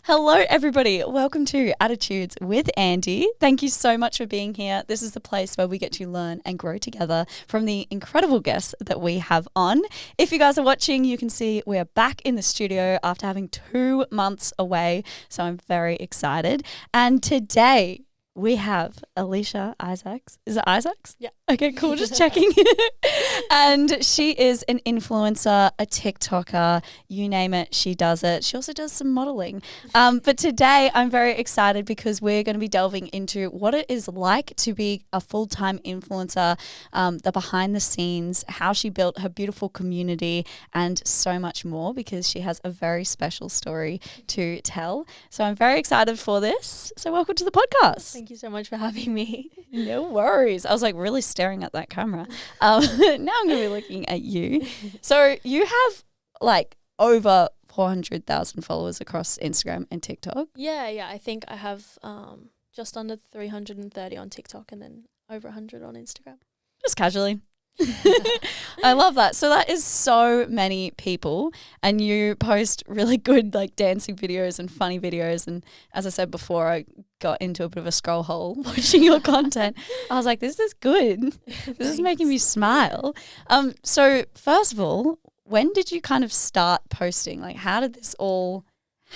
Hello, everybody. Welcome to Attitudes with Andy. Thank you so much for being here. This is the place where we get to learn and grow together from the incredible guests that we have on. If you guys are watching, you can see we're back in the studio after having 2 months away. So I'm very excited. And today we have Alisha Isaacs. Is it Isaacs? Yeah. Okay, cool. Just checking. And she is an influencer, a TikToker, you name it, she does it. She also does some modeling. But today I'm very excited because we're going to be delving into what it is like to be a full-time influencer, the behind the scenes, how she built her beautiful community, and so much more because she has a very special story to tell. So I'm very excited for this. So welcome to the podcast. Thank you so much for having me. No worries. I was like really staring at that camera. Now I'm going to be looking at you. So you have like over 400,000 followers across Instagram and TikTok. Yeah. I think I have just under 330 on TikTok and then over 100 on Instagram. Just casually. I love that. So that is so many people, and you post really good like dancing videos and funny videos. And as I said before, I got into a bit of a scroll hole watching your content. I was like, this is good. This is making me smile. So first of all, when did you kind of start posting? Like, how did this all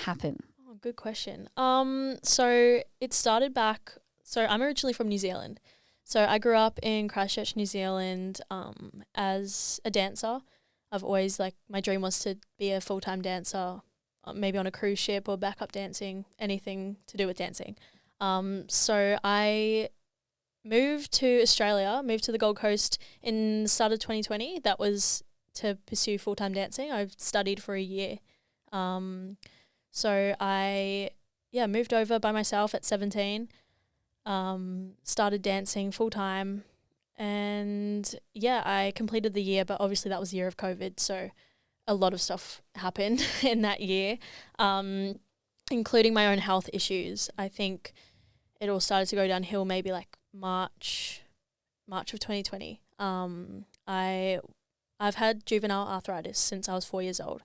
happen? Oh, good question. So it started back. So I'm originally from New Zealand. So I grew up in Christchurch, New Zealand, as a dancer. I've always, my dream was to be a full-time dancer, maybe on a cruise ship or backup dancing, anything to do with dancing. So I moved to Australia, moved to the Gold Coast in the start of 2020. That was to pursue full-time dancing. I've studied for a year. So I moved over by myself at 17. Started dancing full time, and I completed the year, but obviously that was the year of COVID, so a lot of stuff happened in that year, including my own health issues. I think it all started to go downhill maybe like March of 2020. I've had juvenile arthritis since I was 4 years old,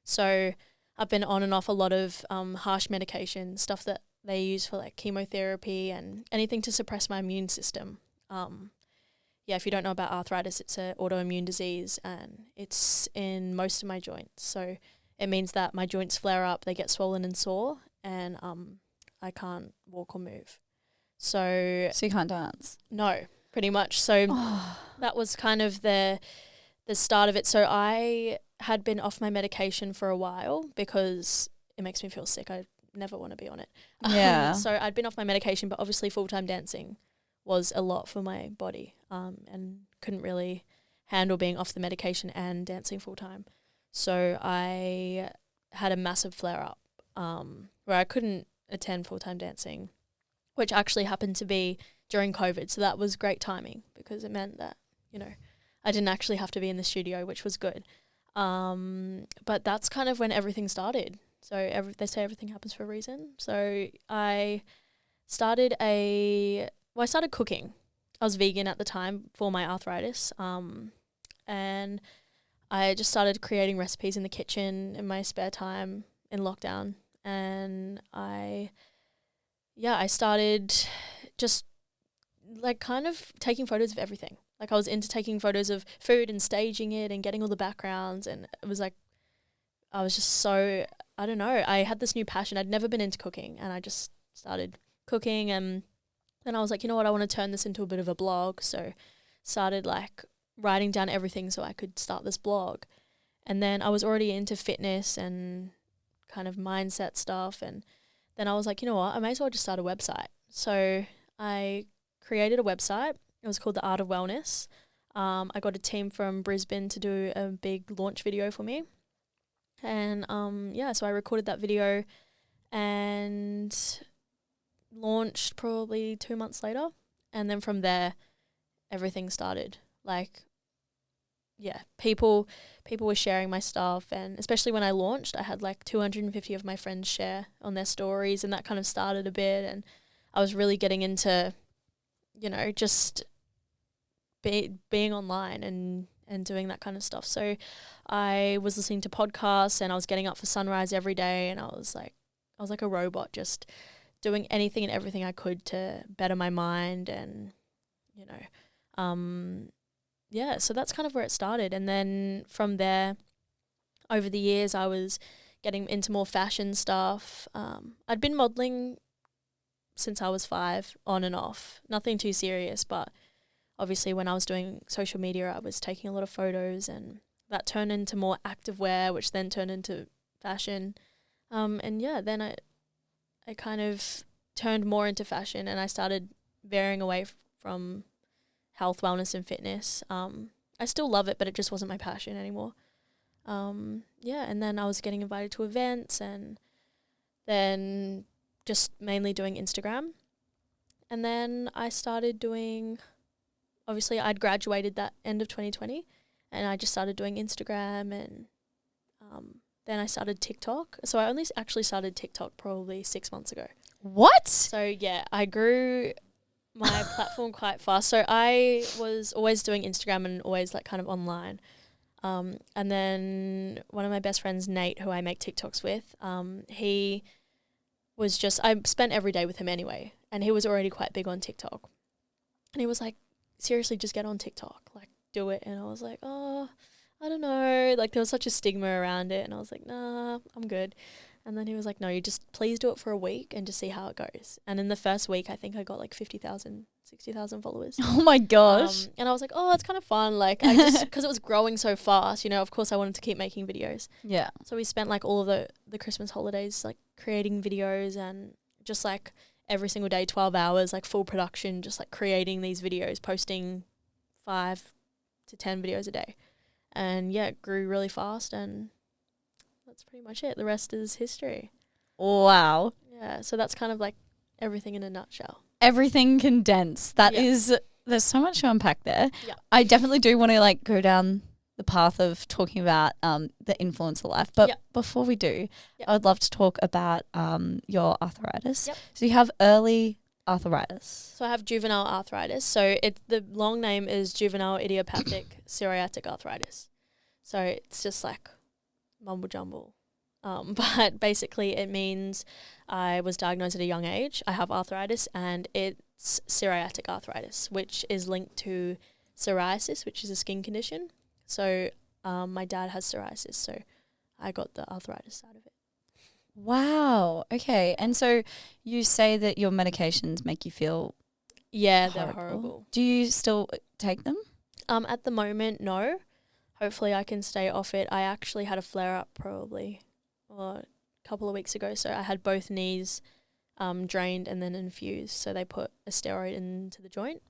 so I've been on and off a lot of harsh medication, stuff that they use for like chemotherapy and anything to suppress my immune system. If you don't know about arthritis, it's an autoimmune disease and it's in most of my joints. So it means that my joints flare up, they get swollen and sore, and I can't walk or move. So you can't dance? No, pretty much. So that was kind of the start of it. So I had been off my medication for a while because it makes me feel sick. I never want to be on it. Yeah. So I'd been off my medication, but obviously full-time dancing was a lot for my body, and couldn't really handle being off the medication and dancing full-time. So I had a massive flare-up where I couldn't attend full-time dancing, which actually happened to be during COVID. So that was great timing because it meant that, I didn't actually have to be in the studio, which was good. But that's kind of when everything started. So they say everything happens for a reason. So I started cooking. I was vegan at the time for my arthritis. And I just started creating recipes in the kitchen in my spare time in lockdown. And I started just kind of taking photos of everything. I was into taking photos of food and staging it and getting all the backgrounds. And it was I was just so, I don't know, I had this new passion. I'd never been into cooking, and I just started cooking, and then I was like, you know what, I want to turn this into a bit of a blog. So started writing down everything so I could start this blog. And then I was already into fitness and kind of mindset stuff, and then I was like, you know what, I may as well just start a website. So I created a website. It was called The Art of Wellness. I got a team from Brisbane to do a big launch video for me. And so I recorded that video and launched probably 2 months later. And then from there, everything started. People were sharing my stuff, and especially when I launched, I had 250 of my friends share on their stories, and that kind of started a bit. And I was really getting into, just being online and doing that kind of stuff. So I was listening to podcasts, and I was getting up for sunrise every day, and I was was like a robot, just doing anything and everything I could to better my mind and, you know, yeah, so that's kind of where it started. And then from there, over the years, I was getting into more fashion stuff. I'd been modelling since I was 5, on and off. Nothing too serious, but obviously when I was doing social media, I was taking a lot of photos, and that turned into more activewear, which then turned into fashion. And yeah, then I kind of turned more into fashion, and I started veering away from health, wellness and fitness. I still love it, but it just wasn't my passion anymore. Yeah, and then I was getting invited to events, and then just mainly doing Instagram. And then I started doing, obviously I'd graduated that end of 2020, and I just started doing Instagram, and then I started TikTok. So I only actually started TikTok probably 6 months ago. What? So yeah, I grew my platform quite fast. So I was always doing Instagram and always like kind of online. And then one of my best friends, Nate, who I make TikToks with, he was just, I spent every day with him anyway, and he was already quite big on TikTok. And he was like, seriously, just get on TikTok, like do it. And I was like, oh, I don't know. Like there was such a stigma around it, and I was like, nah, I'm good. And then he was like, no, you just please do it for a week and just see how it goes. And in the first week, I think I got like 50,000, 60,000 followers. Oh my gosh. And I was like, oh, it's kind of fun. Like I just, because it was growing so fast, you know, of course I wanted to keep making videos. Yeah. So we spent like all of the Christmas holidays like creating videos, and just like every single day, 12 hours, like full production, just like creating these videos, posting 5 to 10 videos a day. And yeah, it grew really fast, and that's pretty much it. The rest is history. Wow. Yeah, so that's kind of like everything in a nutshell. Everything condensed. That Yeah. is, there's so much to unpack there. Yeah. I definitely do want to like go down the path of talking about the influencer life. But Yep. before we do, Yep. I would love to talk about your arthritis. Yep. So you have early arthritis. So I have juvenile arthritis. So the long name is juvenile idiopathic psoriatic arthritis. So it's just like mumble jumble. But basically it means I was diagnosed at a young age. I have arthritis, and it's psoriatic arthritis, which is linked to psoriasis, which is a skin condition. So my dad has psoriasis, so I got the arthritis side of it. Wow. Okay. And so you say that your medications make you feel Yeah, horrible. they're horrible. Do you still take them? At the moment, no. Hopefully I can stay off it. I actually had a flare-up probably a couple of weeks ago. So I had both knees drained and then infused. So they put a steroid into the joint,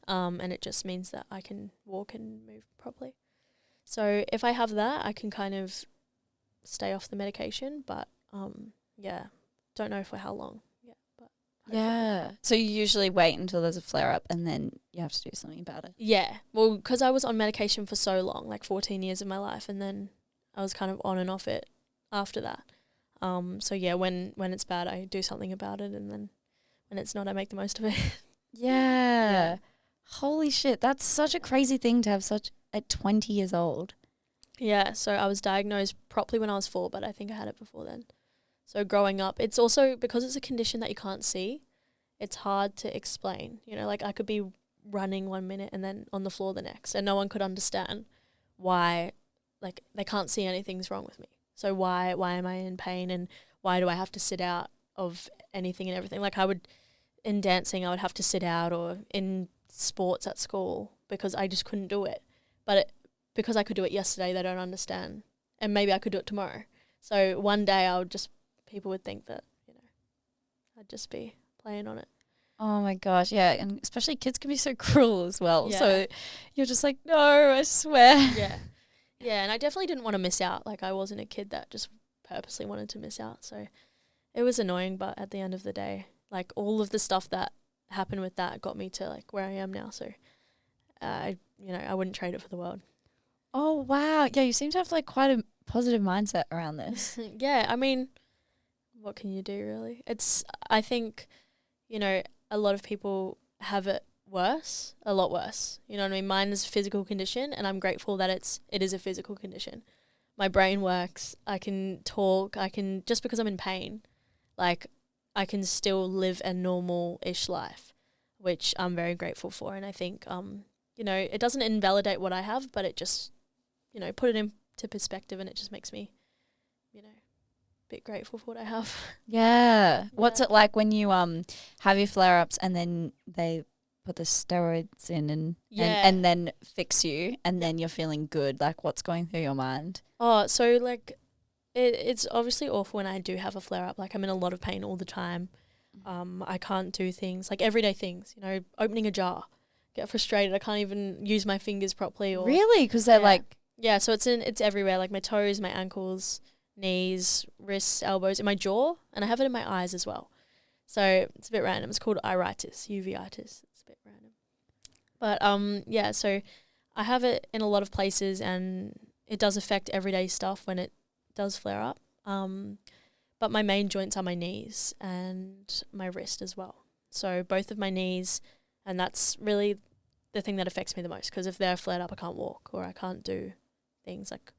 and it just means that I can walk and move properly. So if I have that, I can kind of stay off the medication. But yeah, don't know for how long. Yeah, but hopefully. Yeah. So you usually wait until there's a flare up and then you have to do something about it. Yeah, well, because I was on medication for so long, like 14 years of my life, and then I was kind of on and off it after that. So yeah, when it's bad, I do something about it, and then when it's not, I make the most of it. Yeah. Holy shit. That's such a crazy thing to have at 20 years old. Yeah, so I was diagnosed properly when I was 4, but I think I had it before then. So growing up, it's also, because it's a condition that you can't see, it's hard to explain. You know, like I could be running 1 minute and then on the floor the next, and no one could understand why, like they can't see anything's wrong with me. So why am I in pain, and why do I have to sit out of anything and everything? Like in dancing, I would have to sit out, or in sports at school, because I just couldn't do it. But because I could do it yesterday, they don't understand. And maybe I could do it tomorrow. So one day people would think that, you know, I'd just be playing on it. Oh my gosh. Yeah. And especially kids can be so cruel as well. Yeah. So you're just like, no, I swear. Yeah. Yeah, and I definitely didn't want to miss out. Like I wasn't a kid that just purposely wanted to miss out. So it was annoying, but at the end of the day, like all of the stuff that happened with that got me to like where I am now. So I wouldn't trade it for the world. Oh, wow. Yeah, you seem to have like quite a positive mindset around this. Yeah, I mean, what can you do really? I think, you know, a lot of people have it worse, a lot worse. You know what I mean? Mine is a physical condition, and I'm grateful that it is a physical condition. My brain works, I can talk, just because I'm in pain. like I can still live a normal-ish life, which I'm very grateful for. And I think, you know, it doesn't invalidate what I have, but it just, you know, put it into perspective, and it just makes me, you know, a bit grateful for what I have. Yeah. What's it like when you have your flare-ups and then they put the steroids in and then fix you and then you're feeling good? Like, what's going through your mind? Oh, so like it's obviously awful when I do have a flare-up. Like, I'm in a lot of pain all the time. I can't do things, like everyday things, you know, opening a jar. Get frustrated. I can't even use my fingers properly. Or Really? Because they're like... Yeah, so it's everywhere, like my toes, my ankles, knees, wrists, elbows, in my jaw, and I have it in my eyes as well. So it's a bit random. It's called uveitis. It's a bit random. But yeah, so I have it in a lot of places, and it does affect everyday stuff when it does flare up. But my main joints are my knees and my wrist as well. So both of my knees, and that's really the thing that affects me the most, because if they're flared up, I can't walk, or I can't do things, like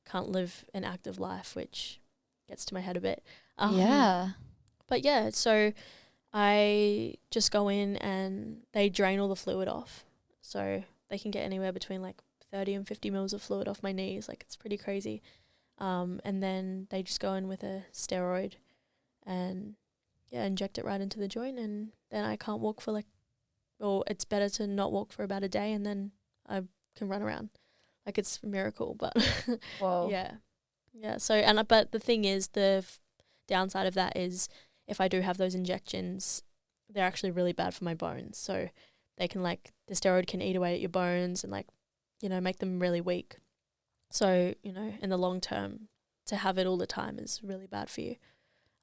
can't live an active life, which gets to my head a bit. Yeah. But yeah, so I just go in and they drain all the fluid off. So they can get anywhere between like 30 and 50 mils of fluid off my knees. Like, it's pretty crazy. And then they just go in with a steroid and, yeah, inject it right into the joint. And then I can't walk for it's better to not walk for about a day, and then I can run around. Like, it's a miracle, but Whoa. Yeah. So, but the thing is, the downside of that is, if I do have those injections, they're actually really bad for my bones. So they can, like, the steroid can eat away at your bones and, like, you know, make them really weak. So, you know, in the long term, to have it all the time is really bad for you,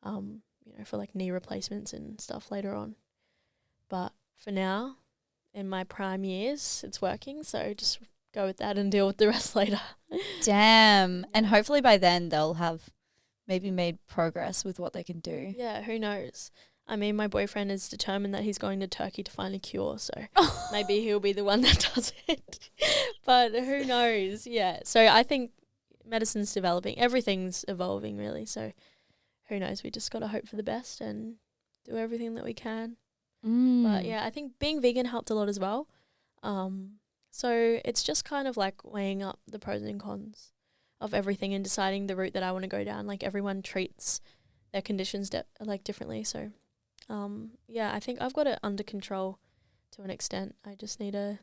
you know, for like knee replacements and stuff later on. But for now, in my prime years, it's working. So just go with that and deal with the rest later. Damn. And hopefully by then they'll have maybe made progress with what they can do. Yeah, who knows? I mean, my boyfriend is determined that he's going to Turkey to find a cure, so maybe he'll be the one that does it. But who knows? Yeah. So I think medicine's developing. Everything's evolving, really. So who knows? We just got to hope for the best and do everything that we can. But yeah, I think being vegan helped a lot as well. So it's just kind of like weighing up the pros and cons of everything and deciding the route that I want to go down. Like, everyone treats their conditions differently. So yeah, I think I've got it under control to an extent. I just need to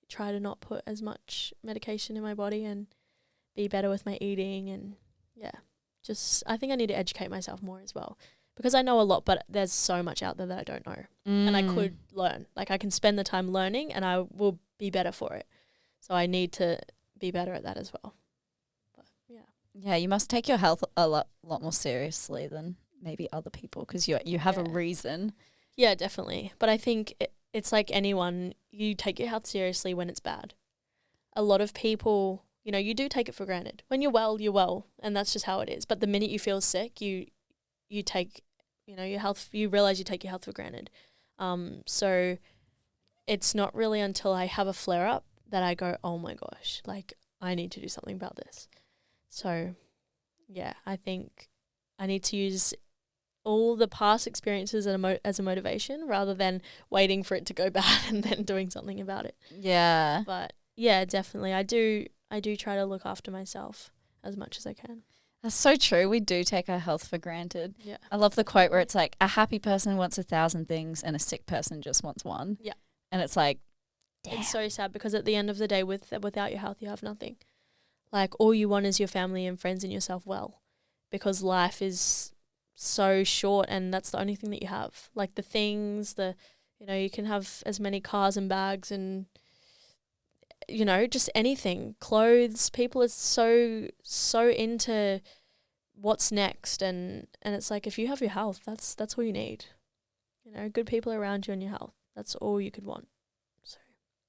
try to not put as much medication in my body and be better with my eating. And yeah, just I think I need to educate myself more as well, because I know a lot, but there's so much out there that I don't know. And I could learn. Like, I can spend the time learning and I will be better for it. So I need to be better at that as well. But yeah. Yeah, you must take your health a lot more seriously than maybe other people, because you have a reason. Yeah, definitely. But I think it's like anyone, you take your health seriously when it's bad. A lot of people, you know, you do take it for granted. When you're well, and that's just how it is. But the minute you feel sick, you take, you know, your health, you realize you take your health for granted. So it's not really until I have a flare up that I go, oh my gosh, like, I need to do something about this. So yeah, I think I need to use all the past experiences as a motivation, rather than waiting for it to go bad and then doing something about it. Yeah. But yeah, definitely. I do try to look after myself as much as I can. That's so true. We do take our health for granted. Yeah. I love the quote where it's like, a happy person wants 1,000 things and a sick person just wants one. Yeah. And it's like, damn. It's so sad, because at the end of the day, without your health, you have nothing. Like, all you want is your family and friends and yourself well, because life is so short, and that's the only thing that you have. Like, the things, you know, you can have as many cars and bags and, you know, just anything, clothes. People are so into what's next, and it's like, if you have your health, that's all you need. You know, good people around you and your health. That's all you could want. So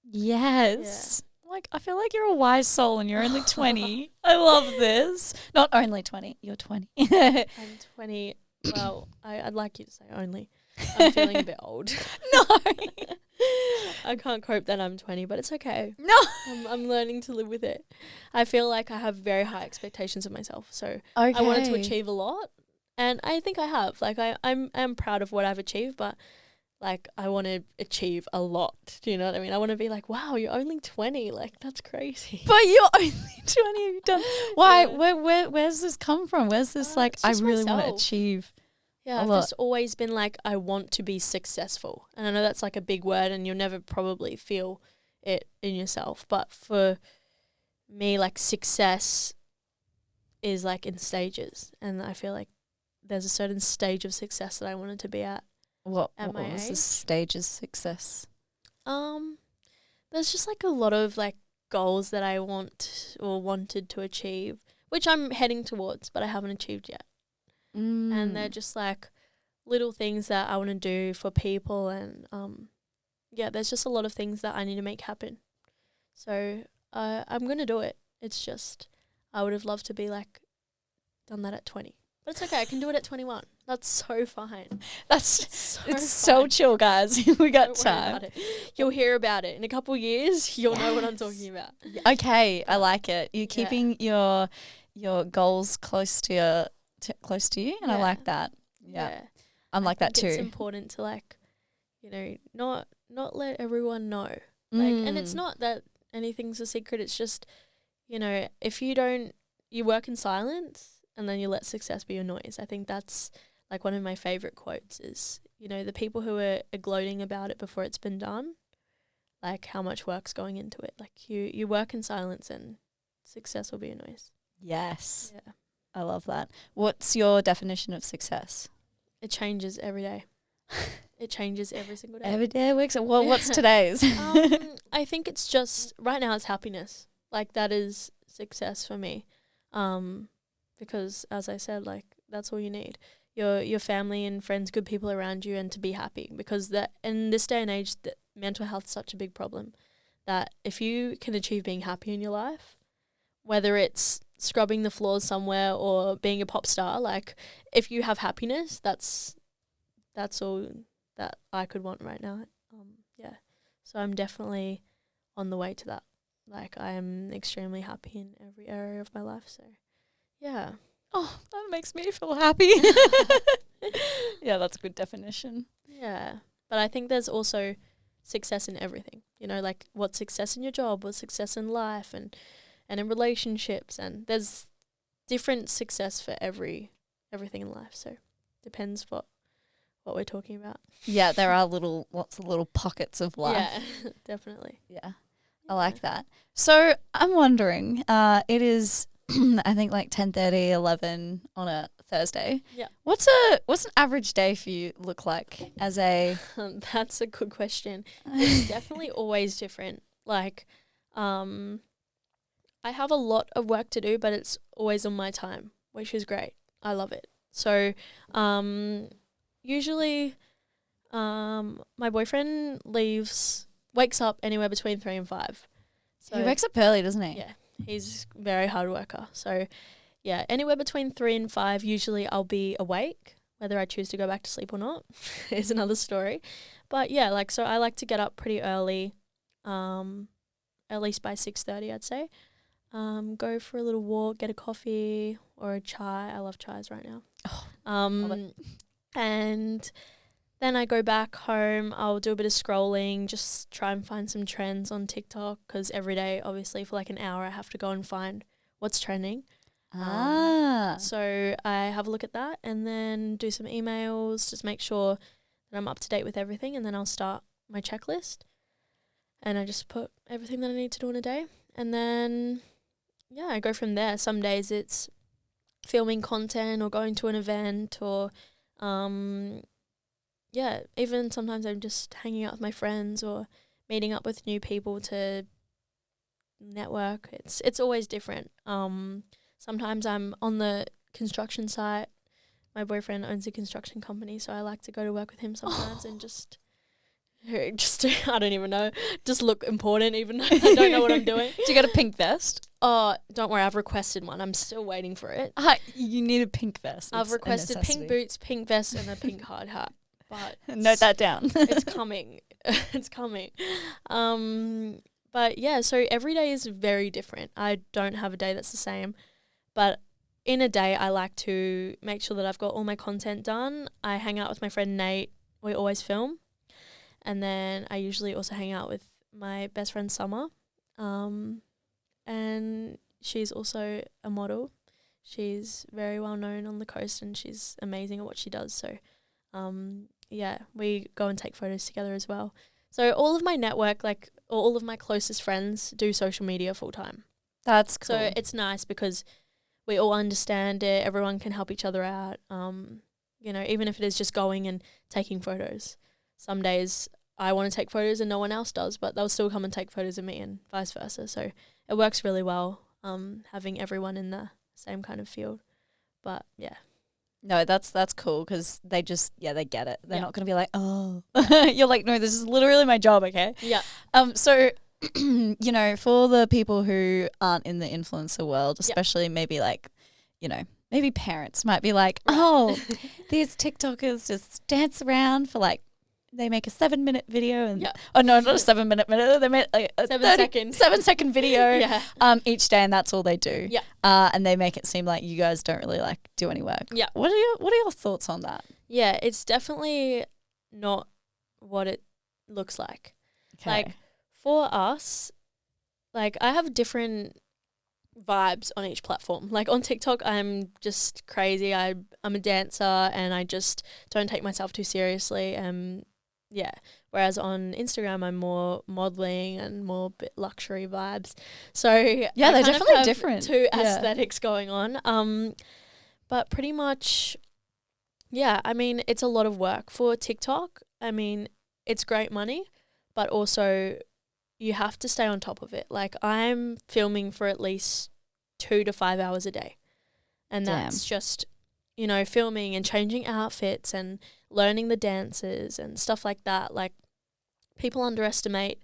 yes. Yeah. Like, I feel like you're a wise soul and you're only 20. I love this. Not only 20, you're 20. I'm 20. Well, I'd like you to say only. I'm feeling a bit old. No. I can't cope that I'm 20, but it's okay. No. I'm learning to live with it. I feel like I have very high expectations of myself. So okay. I wanted to achieve a lot, And I think I have. Like I'm proud of what I've achieved, but like I want to achieve a lot. Do you know what I mean? I want to be like, wow, you're only 20. Like that's crazy. But you're only 20. You've done. Why? Yeah. Where's this come from? Where's this like? It's I just really want to myself. achieve. Yeah, I've just always been like, I want to be successful. And I know that's like a big word and you'll never probably feel it in yourself. But for me, like success is like in stages. And I feel like there's a certain stage of success that I wanted to be at. What my was the age. stage of success? There's just like a lot of like goals that I want or wanted to achieve, which I'm heading towards, but I haven't achieved yet. And they're just like little things that I want to do for people. And yeah, there's just a lot of things that I need to make happen. So I'm going to do it. It's just I would have loved to be like done that at 20. But it's okay. I can do it at 21. That's so fine. It's so chill, guys. We got time. You'll hear about it in a couple of years. You'll know what I'm talking about. Okay, I like it. You're keeping your goals close to you, and I like that. Yeah. I'm like that too. It's important to like, you know, not let everyone know. Like, and it's not that anything's a secret. It's just, you know, if you work in silence and then you let success be your noise. I think that's like one of my favorite quotes is, you know, the people who are gloating about it before it's been done, like how much work's going into it. Like you work in silence and success will be your noise. Yes. Yeah. I love that. What's your definition of success? It changes every day. It changes every single day. Every day works. Well, what's today's? I think it's just right now it's happiness. Like that is success for me. Because as I said, like that's all you need. Your family and friends, good people around you, and to be happy. Because that in this day and age, that mental health is such a big problem. That if you can achieve being happy in your life, whether it's scrubbing the floors somewhere or being a pop star, like if you have happiness, that's all that I could want right now. Yeah. So I'm definitely on the way to that. Like I am extremely happy in every area of my life. So yeah. Oh, that makes me feel happy. Yeah, that's a good definition. Yeah. But I think there's also success in everything. You know, like what's success in your job, what's success in life and in relationships, and there's different success for everything in life. So depends what we're talking about. Yeah, there are lots of little pockets of life. Yeah, definitely. Yeah. I like that. So I'm wondering, it is I think like 10:30, 11 on a Thursday. Yeah. What's an average day for you look like as a That's a good question. It's definitely always different. Like I have a lot of work to do, but it's always on my time, which is great. I love it. So usually my boyfriend wakes up anywhere between 3 and 5. So he wakes up early, doesn't he? Yeah, he's a very hard worker. So yeah, anywhere between 3 and 5, usually I'll be awake. Whether I choose to go back to sleep or not is another story. But yeah, like so I like to get up pretty early, at least by 6:30 I'd say. Go for a little walk, get a coffee or a chai. I love chais right now. Love it. And then I go back home. I'll do a bit of scrolling, just try and find some trends on TikTok because every day, obviously, for like an hour, I have to go and find what's trending. So I have a look at that and then do some emails, just make sure that I'm up to date with everything, and then I'll start my checklist. And I just put everything that I need to do in a day. And then, yeah, I go from there. Some days it's filming content or going to an event or, yeah, even sometimes I'm just hanging out with my friends or meeting up with new people to network. It's always different. Sometimes I'm on the construction site. My boyfriend owns a construction company, so I like to go to work with him sometimes and just I don't even know, just look important even though I don't know what I'm doing. Do you get a pink vest? Oh, don't worry, I've requested one. I'm still waiting for it. You need a pink vest. I've requested pink boots, pink vest, and a pink hard hat. But note that down. It's coming. It's coming. But yeah, so every day is very different. I don't have a day that's the same. But in a day, I like to make sure that I've got all my content done. I hang out with my friend Nate. We always film. And then I usually also hang out with my best friend Summer. And she's also a model. She's very well known on the coast and she's amazing at what she does. So, yeah, we go and take photos together as well. So all of my network, like all of my closest friends do social media full time. That's cool. So it's nice because we all understand it. Everyone can help each other out. You know, even if it is just going and taking photos. Some days I want to take photos and no one else does, but they'll still come and take photos of me and vice versa. So it works really well, having everyone in the same kind of field. But yeah. No, that's cool because they just, they get it. They're not going to be like, oh. You're like, no, this is literally my job, okay? Yeah. So, you know, for the people who aren't in the influencer world, especially maybe like, you know, maybe parents might be like, oh, these TikTokers just dance around for like, they make a 7-minute video and oh no, not a 7-minute video. They make like a 7-second video each day, and that's all they do. Yeah. And they make it seem like you guys don't really like do any work. Yeah. What are your thoughts on that? Yeah, it's definitely not what it looks like. Okay. Like for us, like I have different vibes on each platform. Like on TikTok, I'm just crazy. I'm a dancer and I just don't take myself too seriously. Yeah. Whereas on Instagram, I'm more modeling and more bit luxury vibes. So yeah, they're definitely different. Two aesthetics going on. But pretty much, yeah. I mean, it's a lot of work for TikTok. I mean, it's great money, but also you have to stay on top of it. Like I'm filming for at least 2 to 5 hours a day, and that's just, you know, filming and changing outfits and learning the dances and stuff like that. Like people underestimate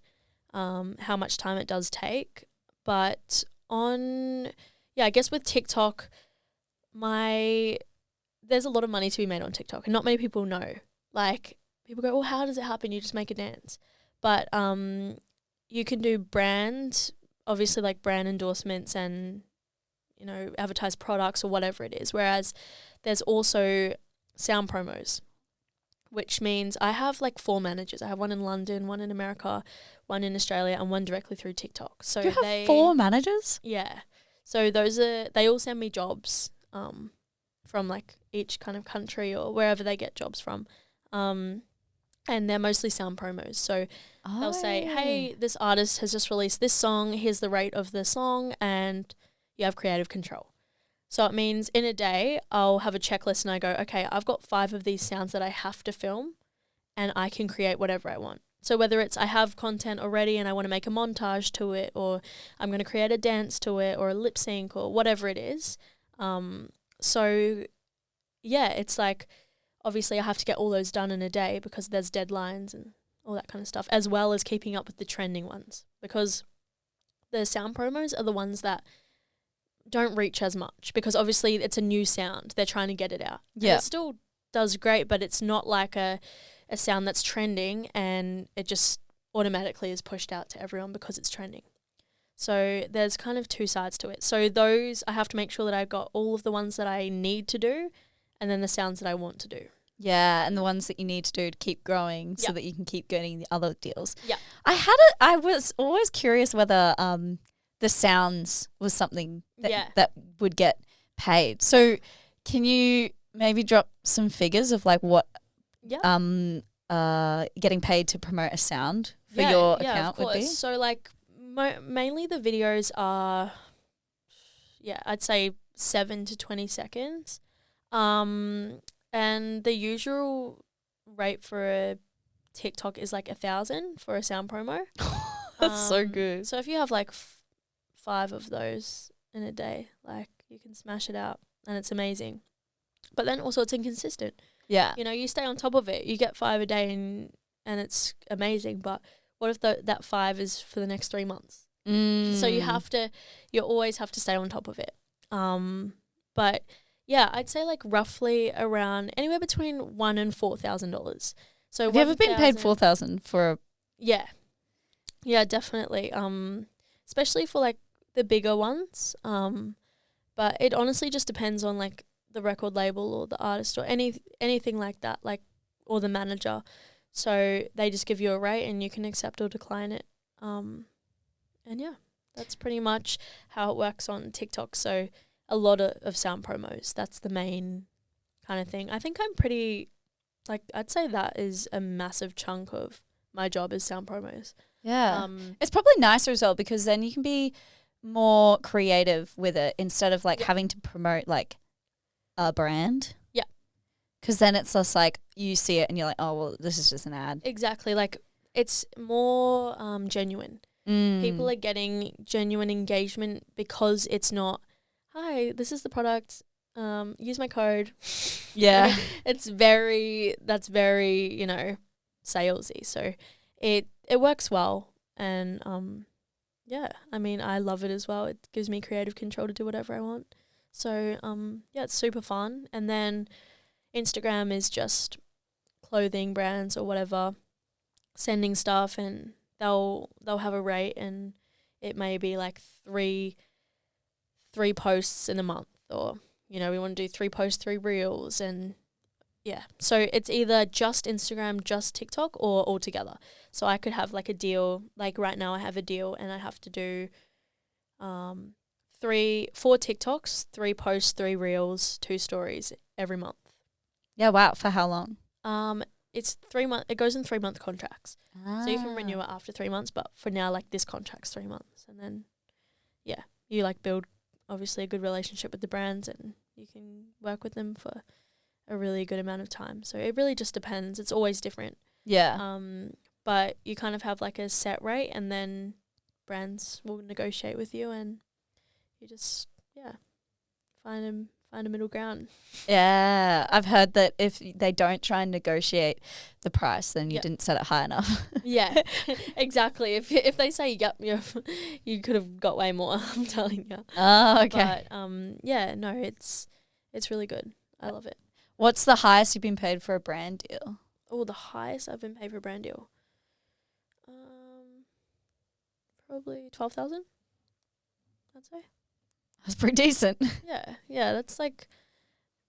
how much time it does take. But I guess with TikTok, there's a lot of money to be made on TikTok and not many people know. Like people go, well, how does it happen? You just make a dance. But you can do obviously like brand endorsements and, you know, advertise products or whatever it is. Whereas there's also sound promos, which means I have like 4 managers. I have one in London, one in America, one in Australia, and one directly through TikTok. So you have 4 managers? Yeah. So they all send me jobs from like each kind of country or wherever they get jobs from. And they're mostly sound promos. So they'll say, hey, this artist has just released this song. Here's the rate of the song, and you have creative control. So it means in a day, I'll have a checklist and I go, okay, I've got 5 of these sounds that I have to film and I can create whatever I want. So whether it's I have content already and I want to make a montage to it, or I'm going to create a dance to it or a lip sync or whatever it is. So yeah, it's like obviously I have to get all those done in a day because there's deadlines and all that kind of stuff, as well as keeping up with the trending ones, because the sound promos are the ones that don't reach as much because obviously it's a new sound. They're trying to get it out. Yeah. And it still does great, but it's not like a sound that's trending and it just automatically is pushed out to everyone because it's trending. So there's kind of 2 sides to it. So those, I have to make sure that I've got all of the ones that I need to do and then the sounds that I want to do. Yeah, and the ones that you need to do to keep growing so that you can keep getting the other deals. Yeah. I was always curious whether the sounds was something that would get paid. So can you maybe drop some figures of like what getting paid to promote a sound for your account would be? So like mainly the videos are I'd say 7 to 20 seconds. And the usual rate for a TikTok is like 1,000 for a sound promo. That's so good. So if you have like 5 of those in a day, like you can smash it out and it's amazing. But then also it's inconsistent. Yeah. You know, you stay on top of it. You get 5 a day and it's amazing. But what if that 5 is for the next 3 months? So you always have to stay on top of it. But yeah, I'd say like roughly around anywhere between $1,000 and $4,000. So have you ever been paid $4,000 for a? Yeah. Yeah, definitely. Especially for like the bigger ones. But it honestly just depends on like the record label or the artist or anything like that, like, or the manager. So they just give you a rate and you can accept or decline it. And yeah, that's pretty much how it works on TikTok. So a lot of sound promos, that's the main kind of thing. I think I'm pretty, like, I'd say that is a massive chunk of my job is sound promos. Yeah. It's probably nicer as well because then you can be more creative with it instead of like having to promote like a brand. Yeah. Because then it's just like you see it and you're like, oh, well, this is just an ad. Exactly. Like it's more genuine. People are getting genuine engagement because it's not, hi, this is the product, use my code. Yeah. That's very, you know, salesy. So it works well. And yeah, I mean, I love it as well. It gives me creative control to do whatever I want. So yeah, it's super fun. And then Instagram is just clothing brands or whatever sending stuff, and they'll have a rate, and it may be like three posts in a month, or you know, we want to do 3 posts, 3 reels, and yeah. So it's either just Instagram, just TikTok, or all together. So I could have like a deal, like right now I have a deal and I have to do 4 TikToks, 3 posts, 3 reels, 2 stories every month. Yeah, wow. For how long? It's 3 months. It goes in 3-month contracts. Ah. So you can renew it after 3 months, but for now, like, this contract's 3 months. And then, yeah, you, like, build, obviously, a good relationship with the brands, and you can work with them for a really good amount of time. So it really just depends. It's always different. Yeah. But you kind of have, like, a set rate, and then brands will negotiate with you, and you just, yeah, find a middle ground. Yeah. I've heard that if they don't try and negotiate the price, then you didn't set it high enough. Yeah, exactly. If they say, yep, you could have got way more, I'm telling you. Oh, okay. But yeah, no, it's really good. I love it. What's the highest you've been paid for a brand deal? Oh, the highest I've been paid for a brand deal? Probably 12,000, I'd say. That's pretty decent. Yeah, that's like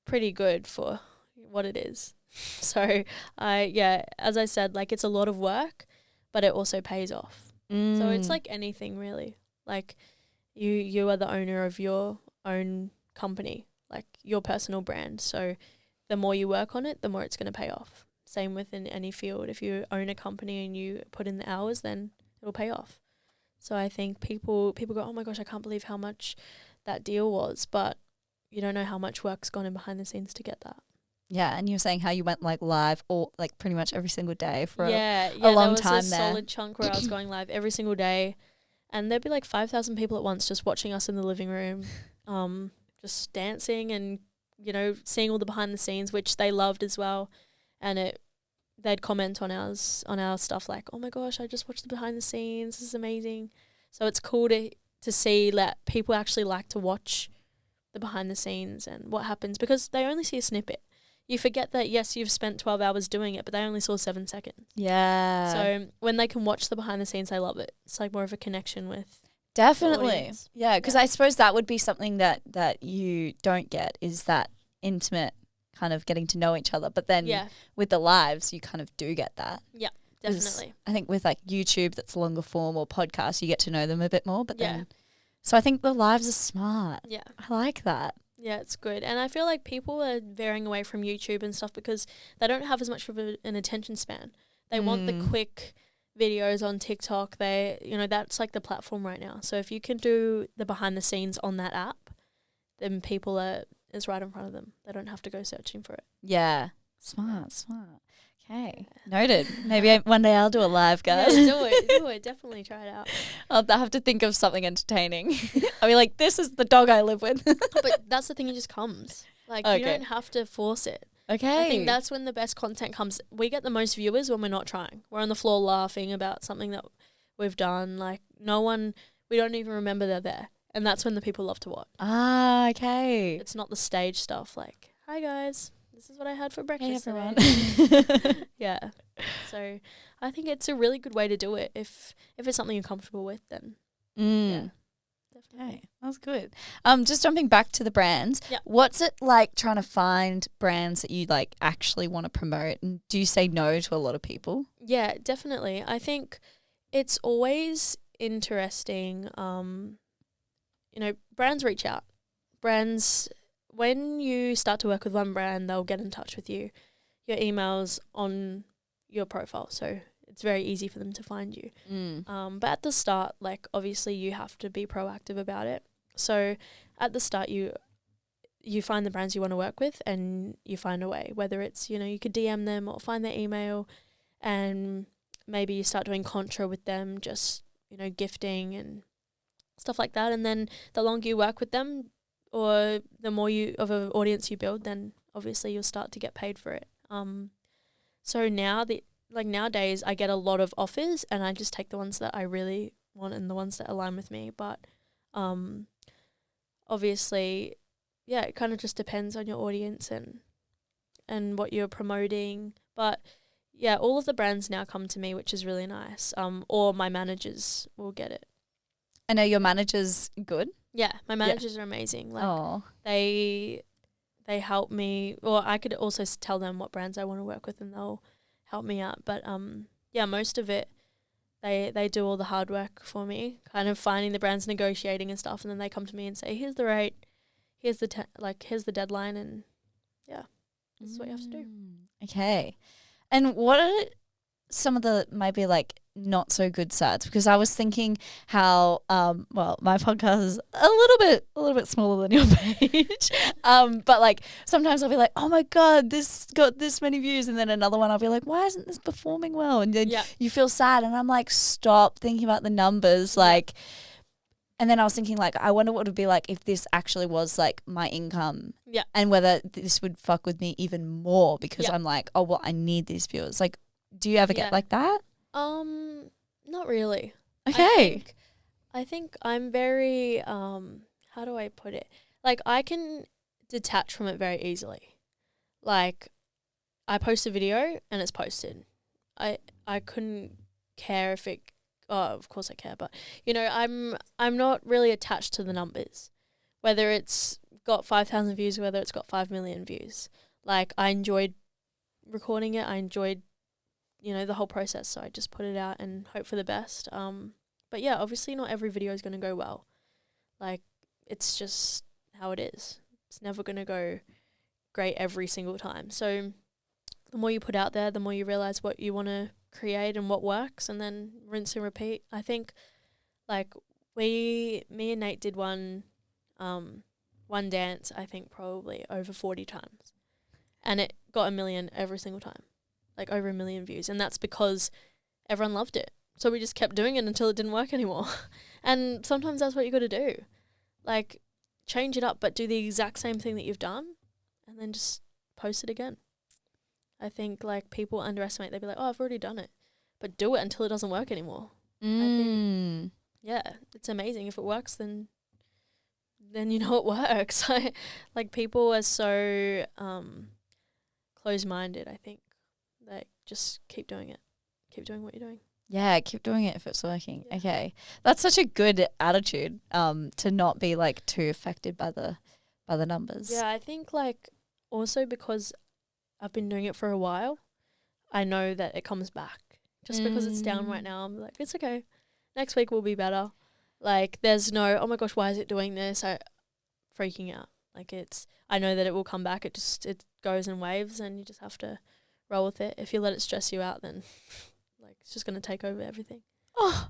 pretty good for what it is. So as I said, like, it's a lot of work, but it also pays off. So it's like anything really. Like you are the owner of your own company, like your personal brand. So the more you work on it, the more it's going to pay off. Same within any field. If you own a company and you put in the hours, then it'll pay off. So I think people go, oh my gosh, I can't believe how much that deal was, but you don't know how much work's gone in behind the scenes to get that. Yeah, and you were saying how you went like live all like pretty much every single day for a long time there was a there. solid chunk where I was going live every single day, and there'd be like 5,000 people at once just watching us in the living room, just dancing and, you know, seeing all the behind the scenes, which they loved as well. And they'd comment on our stuff like, oh my gosh, I just watched the behind the scenes, this is amazing. So it's cool to see that people actually like to watch the behind the scenes and what happens, because they only see a snippet. You forget that, yes, you've spent 12 hours doing it, but they only saw 7 seconds. Yeah. So when they can watch the behind the scenes, they love it. It's like more of a connection with definitely. Yeah, because I suppose that would be something that you don't get, is that intimate kind of getting to know each other. But then with the lives, you kind of do get that. Yeah, definitely. I think with like YouTube, that's longer form, or podcasts, you get to know them a bit more. But then, so I think the lives are smart. Yeah. I like that. Yeah, it's good. And I feel like people are veering away from YouTube and stuff because they don't have as much of an attention span. They want the quick videos on TikTok. That's like the platform right now. So if you can do the behind the scenes on that app, then it's right in front of them. They don't have to go searching for it. Yeah. Smart. Okay. Noted. Maybe one day I'll do a live, guys. Yeah, do it. Definitely try it out. I'll have to think of something entertaining. I'll be like, this is the dog I live with. But that's the thing, it just comes. Like, you don't have to force it. Okay. I think that's when the best content comes. We get the most viewers when we're not trying. We're on the floor laughing about something that we've done. Like, we don't even remember they're there. And that's when the people love to watch. Ah, okay. It's not the stage stuff like, hi guys, this is what I had for breakfast. Hey, everyone. Yeah. So I think it's a really good way to do it. If it's something you're comfortable with, then yeah, definitely. Okay. That's good. Just jumping back to the brands. Yeah. What's it like trying to find brands that you like actually want to promote? And do you say no to a lot of people? Yeah, definitely. I think it's always interesting. Brands reach out. Brands, when you start to work with one brand, they'll get in touch with you. Your email's on your profile, so it's very easy for them to find you. But at the start, like obviously you have to be proactive about it. So at the start, you find the brands you want to work with, and you find a way. Whether it's you could DM them or find their email, and maybe you start doing contra with them, just gifting and stuff like that. And then the longer you work with them, or the more of an audience you build, then obviously you'll start to get paid for it. So nowadays I get a lot of offers, and I just take the ones that I really want and the ones that align with me. But obviously, yeah, it kind of just depends on your audience and what you're promoting. But yeah, all of the brands now come to me, which is really nice. Or my managers will get it. And are your managers good? Yeah, my managers are amazing. Like they help me, or I could also tell them what brands I want to work with, and they'll help me out. But most of it, they do all the hard work for me, kind of finding the brands, negotiating and stuff, and then they come to me and say, "Here's the rate, here's the here's the deadline," and yeah, this is what you have to do. Okay. And what are some of the maybe like not so good sides? Because I was thinking how my podcast is a little bit smaller than your page, but like sometimes I'll be like, oh my god, this got this many views, and then another one I'll be like, why isn't this performing well? And then you feel sad, and I'm like, stop thinking about the numbers, like. And then I was thinking, like, I wonder what it would be like if this actually was, like, my income. Yeah. And whether this would fuck with me even more because I'm like, oh, well, I need these viewers. Like, do you ever get like that? Not really. Okay. I think I'm very, how do I put it? Like, I can detach from it very easily. Like, I post a video and it's posted. I couldn't care if it... Oh, of course I care, but I'm not really attached to the numbers, whether it's got 5,000 views, whether it's got 5 million views. Like, I enjoyed recording it. I enjoyed, the whole process. So I just put it out and hope for the best. But yeah, obviously not every video is going to go well. Like, it's just how it is. It's never going to go great every single time. So the more you put out there, the more you realize what you want to create and what works, and then rinse and repeat. I think like me and Nate did one dance, I think probably over 40 times, and it got 1 million every single time, like over 1 million views. And that's because everyone loved it. So we just kept doing it until it didn't work anymore. And sometimes that's what you got to do. Like, change it up, but do the exact same thing that you've done and then just post it again. I think, like, people underestimate. They'll be like, oh, I've already done it. But do it until it doesn't work anymore. I think, yeah, it's amazing. If it works, then it works. Like, people are so close-minded, I think. Like, just keep doing it. Keep doing what you're doing. Yeah, keep doing it if it's working. Yeah. Okay. That's such a good attitude, to not be, like, too affected by the numbers. Yeah, I think, like, also because I've been doing it for a while, I know that it comes back. Just because it's down right now, I'm like, it's okay. Next week will be better. Like, there's no, oh my gosh, why is it doing this? Freaking out. Like, I know that it will come back. It goes in waves, and you just have to roll with it. If you let it stress you out, then like, it's just going to take over everything. Oh,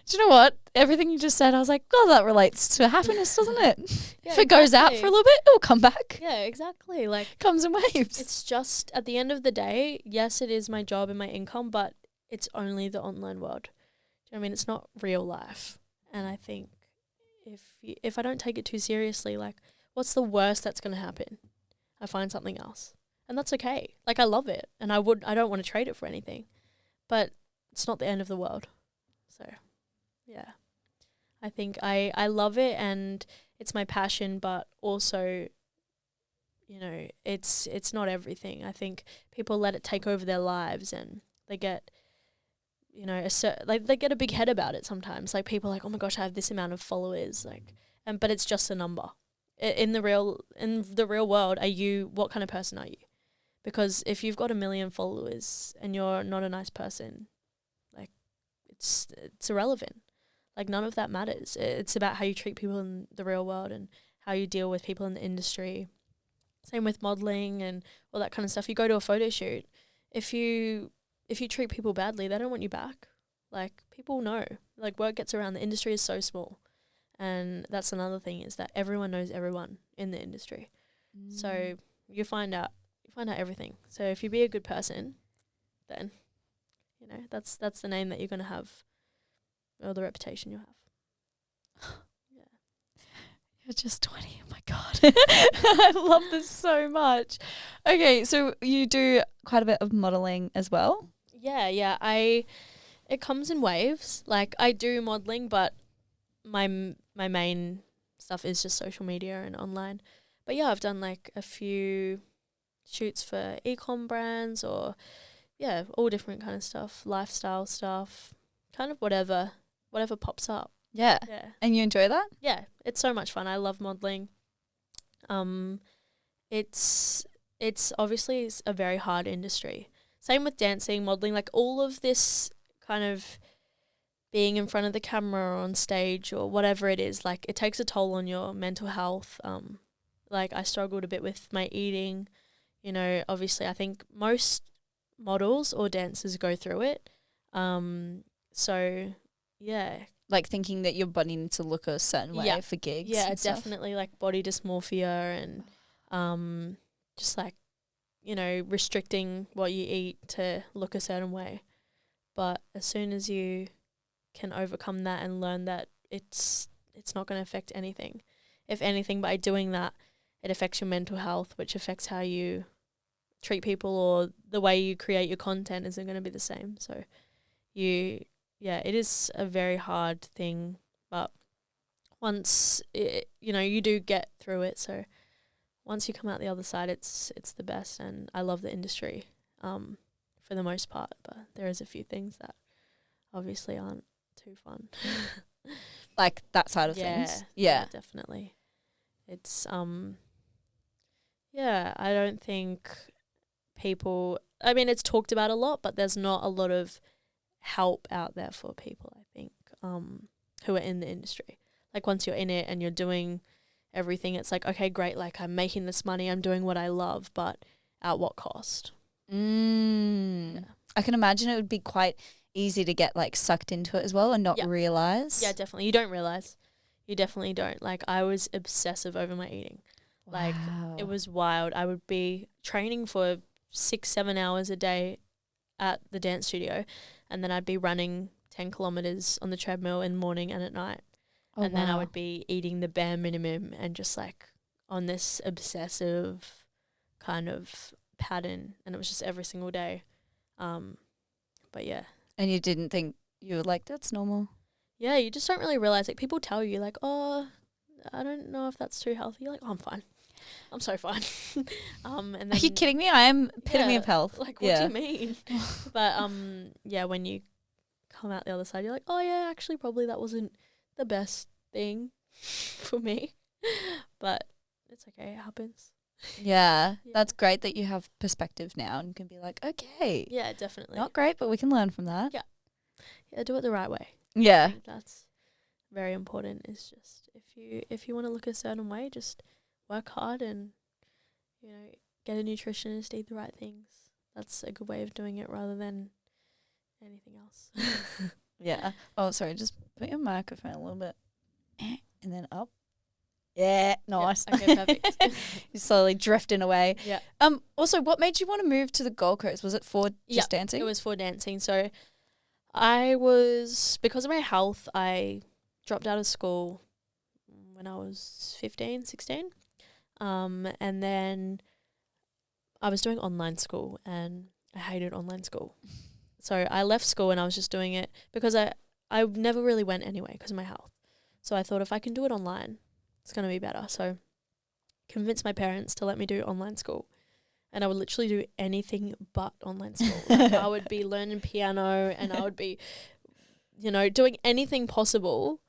do you know what? Everything you just said, I was like, oh, that relates to happiness, doesn't it? Yeah, if it goes out for a little bit, it'll come back. Yeah, exactly. Like, comes in waves. It's just, at the end of the day, yes, it is my job and my income, but it's only the online world. Do you know what I mean? It's not real life. And I think if I don't take it too seriously, like, what's the worst that's going to happen? I find something else. And that's okay. Like, I love it, and I don't want to trade it for anything. But it's not the end of the world. So, yeah. I think I love it, and it's my passion, but also, it's not everything. I think people let it take over their lives, and they get, they get a big head about it sometimes. Like, people are like, oh my gosh, I have this amount of followers, like, but it's just a number. In the real world, what kind of person are you? Because if you've got 1 million followers and you're not a nice person, like it's irrelevant. Like none of that matters. It's about how you treat people in the real world and how you deal with people in the industry. Same with modeling and all that kind of stuff. You go to a photo shoot, if you treat people badly, they don't want you back. Like people know. Like word gets around. The industry is so small. And that's another thing, is that everyone knows everyone in the industry. So you find out everything. So if you be a good person, then that's the name that you're going to have, or the reputation you'll have. Yeah. You're just 20. Oh my God. I love this so much. Okay, so you do quite a bit of modeling as well? Yeah. It comes in waves. Like I do modeling, but my main stuff is just social media and online. But yeah, I've done like a few shoots for e-com brands, or all different kind of stuff, lifestyle stuff, kind of whatever pops up. Yeah. And you enjoy that? Yeah, it's so much fun. I love modeling. It's obviously a very hard industry. Same with dancing, modeling, like all of this kind of being in front of the camera or on stage or whatever it is, like it takes a toll on your mental health. Like I struggled a bit with my eating, obviously I think most models or dancers go through it. So yeah. Like thinking that your body needs to look a certain way for gigs. Yeah, definitely like body dysmorphia and just like, restricting what you eat to look a certain way. But as soon as you can overcome that and learn that it's not going to affect anything. If anything, by doing that, it affects your mental health, which affects how you treat people, or the way you create your content isn't going to be the same. So it is a very hard thing, but once you do get through it. So once you come out the other side, it's the best, and I love the industry for the most part. But there is a few things that obviously aren't too fun. Like that side of things. Yeah, definitely. It's I don't think people, I mean, it's talked about a lot, but there's not a lot of help out there for people, I think, who are in the industry. Like once you're in it and you're doing everything, it's like, okay, great, like I'm making this money, I'm doing what I love, but at what cost? I can imagine it would be quite easy to get like sucked into it as well and not realize. Yeah, definitely. You don't realize. You definitely don't. Like I was obsessive over my eating. Wow. Like it was wild. I would be training for 6-7 hours a day at the dance studio, and then I'd be running 10 kilometers on the treadmill in the morning and at night. And then I would be eating the bare minimum and just like on this obsessive kind of pattern, and it was just every single day. But yeah. And you didn't think, you were like, that's normal? Yeah, you just don't really realize. Like people tell you like, oh, I don't know if that's too healthy. You're like, oh, I'm fine. I'm so fine. And then, are you kidding me? I am epitome of health. Like, what do you mean? But when you come out the other side, you're like, oh yeah, actually probably that wasn't the best thing for me. But it's okay, it happens. Yeah, that's great that you have perspective now and can be like, okay. Yeah, definitely. Not great, but we can learn from that. Yeah, do it the right way. Yeah. I think that's very important, is just if you want to look a certain way, just work hard and, get a nutritionist, eat the right things. That's a good way of doing it rather than anything else. Yeah. Oh, sorry, just put your microphone a little bit and then up. Yeah, nice. Yeah, okay, perfect. You're slowly drifting away. Yeah. Also, what made you want to move to the Gold Coast? Was it for just dancing? It was for dancing. So because of my health, I dropped out of school when I was 15, 16. And then I was doing online school and I hated online school. So I left school and I was just doing it because I never really went anyway because of my health. So I thought if I can do it online, it's going to be better. So convinced my parents to let me do online school. And I would literally do anything but online school. Like I would be learning piano and I would be, doing anything possible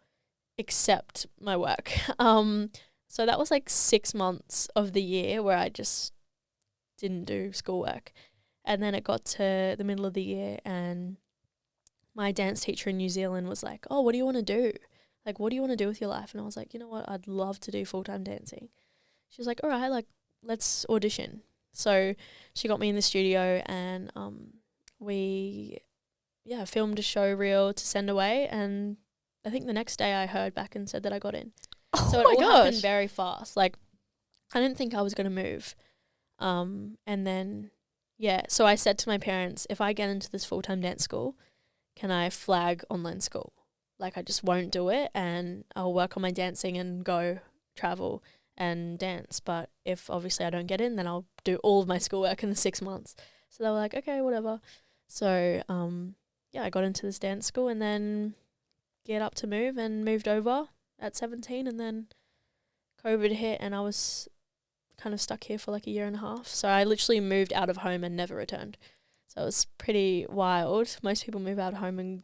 accept my work. So that was like 6 months of the year where I just didn't do schoolwork. And then it got to the middle of the year and my dance teacher in New Zealand was like, oh, what do you want to do? Like, what do you want to do with your life? And I was like, you know what? I'd love to do full-time dancing. She was like, all right, like, let's audition. So she got me in the studio and we filmed a show reel to send away. And I think the next day I heard back and said that I got in. Oh so my it all gosh. happened very fast. Like, I didn't think I was going to move. And then, so I said to my parents, if I get into this full-time dance school, can I flag online school? Like, I just won't do it and I'll work on my dancing and go travel and dance. But if obviously I don't get in, then I'll do all of my schoolwork in the 6 months. So they were like, okay, whatever. So, I got into this dance school and then get up to move and moved over at 17 and then COVID hit and I was kind of stuck here for like a year and a half. So I literally moved out of home and never returned. So it was pretty wild. Most people move out of home and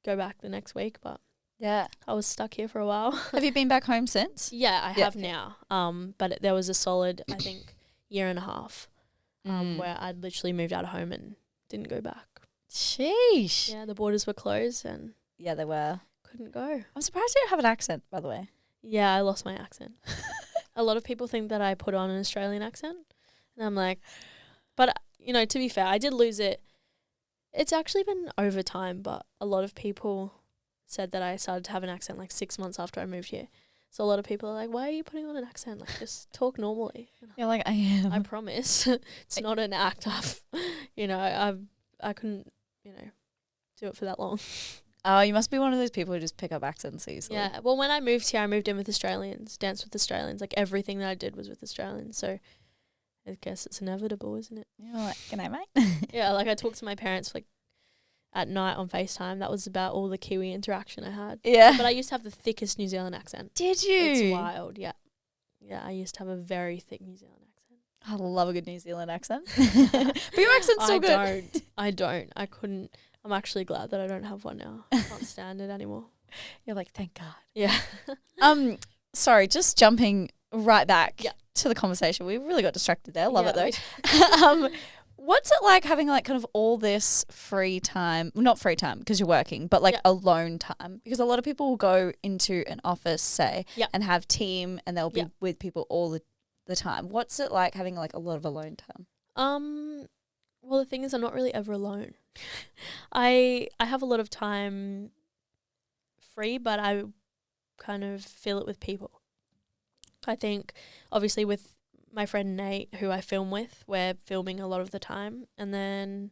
go back the next week, but Yeah. I was stuck here for a while. Have you been back home since? Yeah, I have now. But there was a solid, I think, year and a half where I'd literally moved out of home and didn't go back. Sheesh. Yeah, the borders were closed and Yeah, they were. couldn't go. I'm surprised you don't have an accent, by the way. Yeah, I lost my accent. A lot of people think that I put on an Australian accent. And I'm like, but, you know, to be fair, I did lose it. It's actually been over time, but a lot of people said that I started to have an accent like 6 months after I moved here. So a lot of people are like, why are you putting on an accent? Like, just talk normally. You're like, I am. I promise. It's not an act. I couldn't, do it for that long. Oh, you must be one of those people who just pick up accents easily. Yeah. Well, when I moved here, I moved in with Australians, danced with Australians. Like, everything that I did was with Australians. So I guess it's inevitable, isn't it? You're like, good night, mate. Yeah, like I talked to my parents like at night on FaceTime. That was about all the Kiwi interaction I had. Yeah. But I used to have the thickest New Zealand accent. Did you? It's wild, yeah. Yeah, I used to have a very thick New Zealand accent. I love a good New Zealand accent. But your accent's still good. I don't. I couldn't. I'm actually glad that I don't have one now. I can't stand it anymore. You're like, thank God. Yeah. Sorry, just jumping right back to the conversation. We really got distracted there. Love it though. What's it like having like kind of all this free time, not free time because you're working, but like alone time? Because a lot of people will go into an office, say, and have team and they'll be with people all the time. What's it like having like a lot of alone time? Well, the thing is I'm not really ever alone. I have a lot of time free, but I kind of fill it with people. I think obviously with my friend Nate, who I film with, we're filming a lot of the time. And then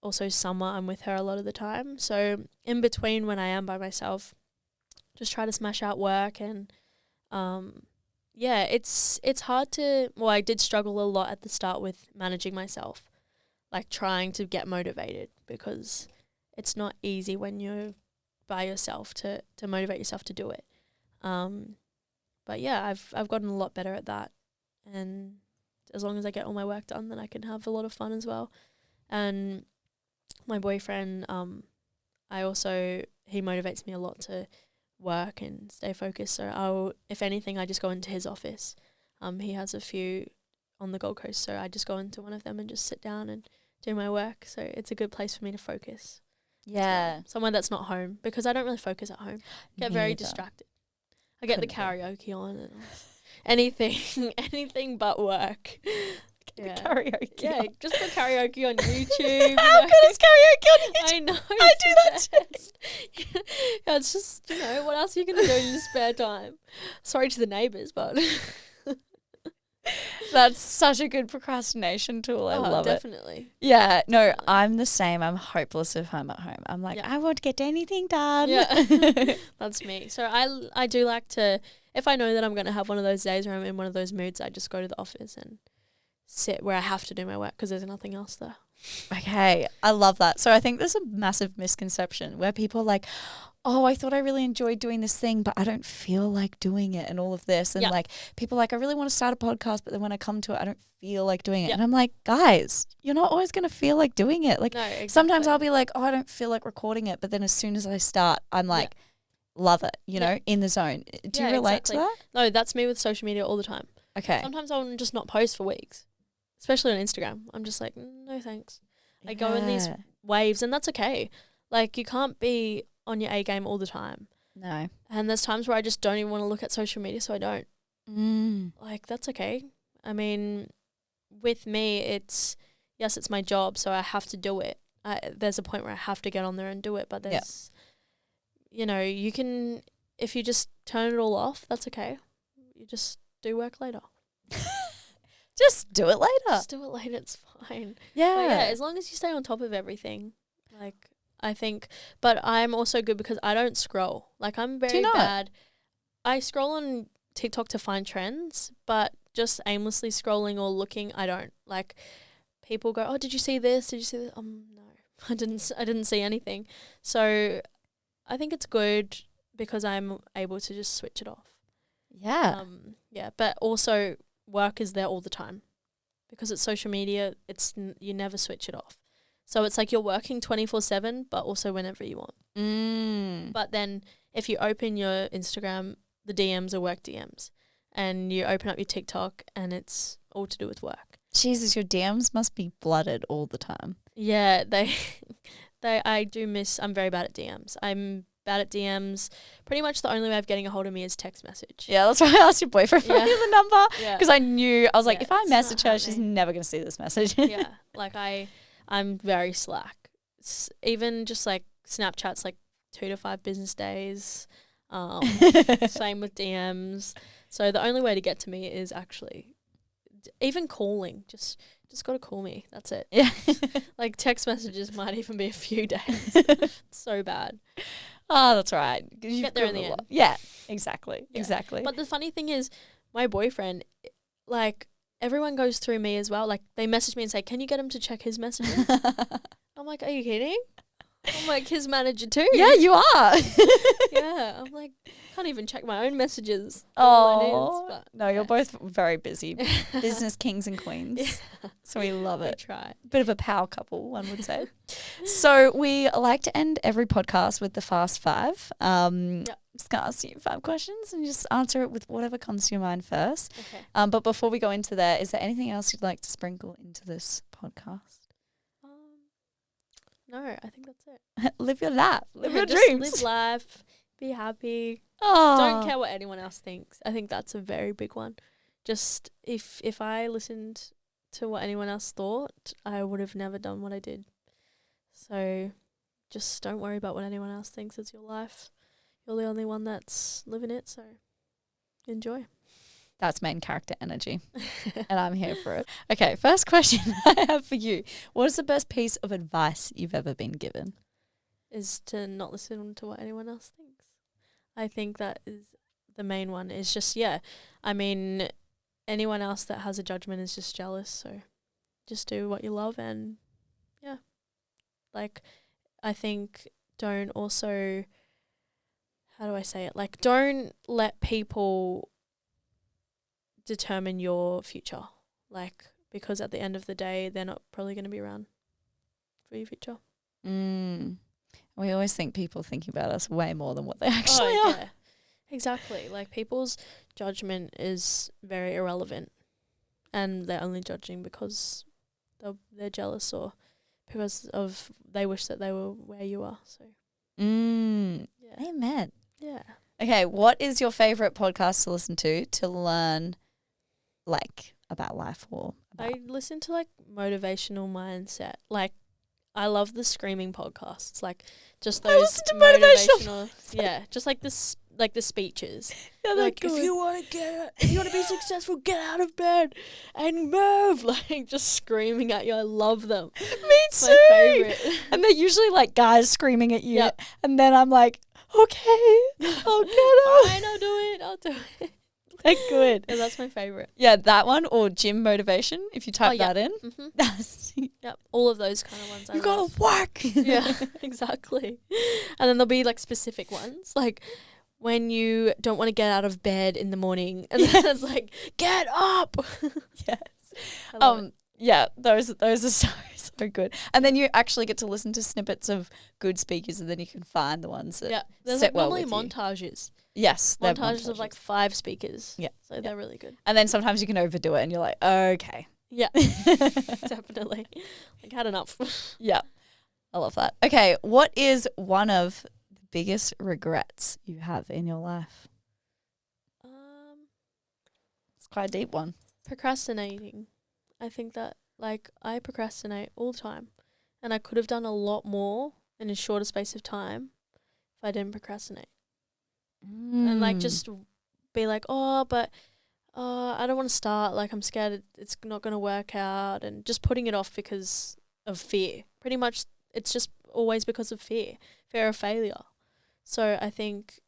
also Summer, I'm with her a lot of the time. So in between when I am by myself, just try to smash out work. And it's hard to, well, I did struggle a lot at the start with managing myself, like trying to get motivated because it's not easy when you're by yourself to motivate yourself to do it. But yeah, I've gotten a lot better at that, and as long as I get all my work done, then I can have a lot of fun as well. And my boyfriend, he motivates me a lot to work and stay focused. So if anything, I just go into his office. He has a few on the Gold Coast, so I just go into one of them and just sit down and do my work. So it's a good place for me to focus. Yeah. Somewhere that's not home, because I don't really focus at home. Get very distracted. I get the karaoke on and anything but work. Yeah. Karaoke. Yeah, just put karaoke on YouTube. How good is karaoke on YouTube? I know. I do that too. Yeah, it's just, what else are you going to do in your spare time? Sorry to the neighbours, but... That's such a good procrastination tool. I love definitely. it. Yeah, no, I'm the same. I'm hopeless if I'm at home. I'm like, I won't get anything done. Yeah, that's me. So I do like to, if I know that I'm going to have one of those days where I'm in one of those moods, I just go to the office and sit where I have to do my work because there's nothing else there. Okay, I love that. So I think there's a massive misconception where people are like, oh, I thought I really enjoyed doing this thing, but I don't feel like doing it and all of this. And like people are like, I really want to start a podcast, but then when I come to it, I don't feel like doing it. And I'm like, guys, you're not always going to feel like doing it. Like sometimes I'll be like, oh, I don't feel like recording it. But then as soon as I start, I'm like, love it, you know, in the zone. Do you relate to that? No, that's me with social media all the time. Okay. Sometimes I'll just not post for weeks, especially on Instagram. I'm just like, no thanks. I go in these waves, and that's okay. Like, you can't be on your A game all the time. No. And there's times where I just don't even want to look at social media, so I don't. Like, that's okay. I mean, with me, it's my job, so I have to do it. There's a point where I have to get on there and do it, but there's, you know, you can, if you just turn it all off, that's okay. You just do work later. Just do it later. Just do it later, it's fine. Yeah. But yeah, as long as you stay on top of everything, like, I think, but I'm also good because I don't scroll. Like, I'm very bad. I scroll on TikTok to find trends, but just aimlessly scrolling or looking, I don't. Like, people go, oh, did you see this? Did you see this? No, I didn't see anything. So I think it's good because I'm able to just switch it off. Yeah. Yeah, but also work is there all the time because it's social media. You never switch it off. So it's like you're working 24/7, but also whenever you want. But then if you open your Instagram, the DMs are work DMs, and you open up your TikTok and it's all to do with work. Jesus, your DMs must be flooded all the time. Yeah, I do miss. I'm very bad at DMs. I'm bad at DMs. Pretty much the only way of getting a hold of me is text message. Yeah, that's why I asked your boyfriend for the number because I was like, if I message her, she's never going to see this message. Yeah, like I'm very slack. Even just like Snapchat's like 2 to 5 business days. Same with DMs. So the only way to get to me is actually even calling. Just got to call me. That's it. Yeah. Like text messages might even be a few days. It's so bad. Oh, that's right. You get there in the end. Yeah, exactly. Yeah. Exactly. But the funny thing is, my boyfriend, like, everyone goes through me as well. Like, they message me and say, can you get him to check his messages? I'm like, are you kidding? I'm like his manager too. Yeah, you are. Yeah, I'm like, can't even check my own messages. Oh, no, you're both very busy. Business kings and queens. Yeah. So we love it. We try. Bit of a power couple, one would say. So we like to end every podcast with the Fast Five. Just going to ask you 5 questions and just answer it with whatever comes to your mind first. Okay. But before we go into that, is there anything else you'd like to sprinkle into this podcast? No, I think that's it. Live your life. Live your just dreams. Live life. Be happy. Oh. Don't care what anyone else thinks. I think that's a very big one. Just if I listened to what anyone else thought, I would have never done what I did. So just don't worry about what anyone else thinks. It's your life. You're the only one that's living it, so enjoy. That's main character energy. And I'm here for it. Okay, first question I have for you. What is the best piece of advice you've ever been given? Is to not listen to what anyone else thinks. I think that is the main one. Is just, I mean, anyone else that has a judgment is just jealous. So just do what you love and, like, I think don't also, how do I say it? Like, don't let people determine your future, like, because at the end of the day they're not probably going to be around for your future. We always think people thinking about us way more than what they actually are. Yeah, exactly. Like, people's judgment is very irrelevant, and they're only judging because they're jealous or because of they wish that they were where you are. So yeah. Amen. Yeah. Okay, what is your favorite podcast to listen to learn, like, about life or about? I listen to, like, motivational mindset. Like, I love the screaming podcasts. Like, just those I listen to motivational yeah, just like this, like the speeches. Yeah, like, if you want to be successful, get out of bed and move. Like, just screaming at you. I love them. Me It's too. my favorite. And they're usually like guys screaming at you, and then I'm like, okay, I'll get up. Fine, I'll do it. Like, good. Yeah, that's my favorite. Yeah, that one or gym motivation. If you type that in, Yep, all of those kind of ones. You gotta work. Yeah, exactly. And then there'll be, like, specific ones, like when you don't want to get out of bed in the morning, and then it's like, get up. Yes. Yeah, those are so good. And then you actually get to listen to snippets of good speakers, and then you can find the ones that There's sit like well normally with you. Montages. Yes, they're Montages of like 5 speakers. Yeah. So they're really good. And then sometimes you can overdo it, and you're like, okay. Yeah. Definitely. Like had enough. Yeah, I love that. Okay, what is one of the biggest regrets you have in your life? It's quite a deep one. Procrastinating. I think that like I procrastinate all the time, and I could have done a lot more in a shorter space of time if I didn't procrastinate. And like just be like, but I don't want to start. Like I'm scared it's not going to work out, and just putting it off because of fear. Pretty much, it's just always because of fear of failure. So I think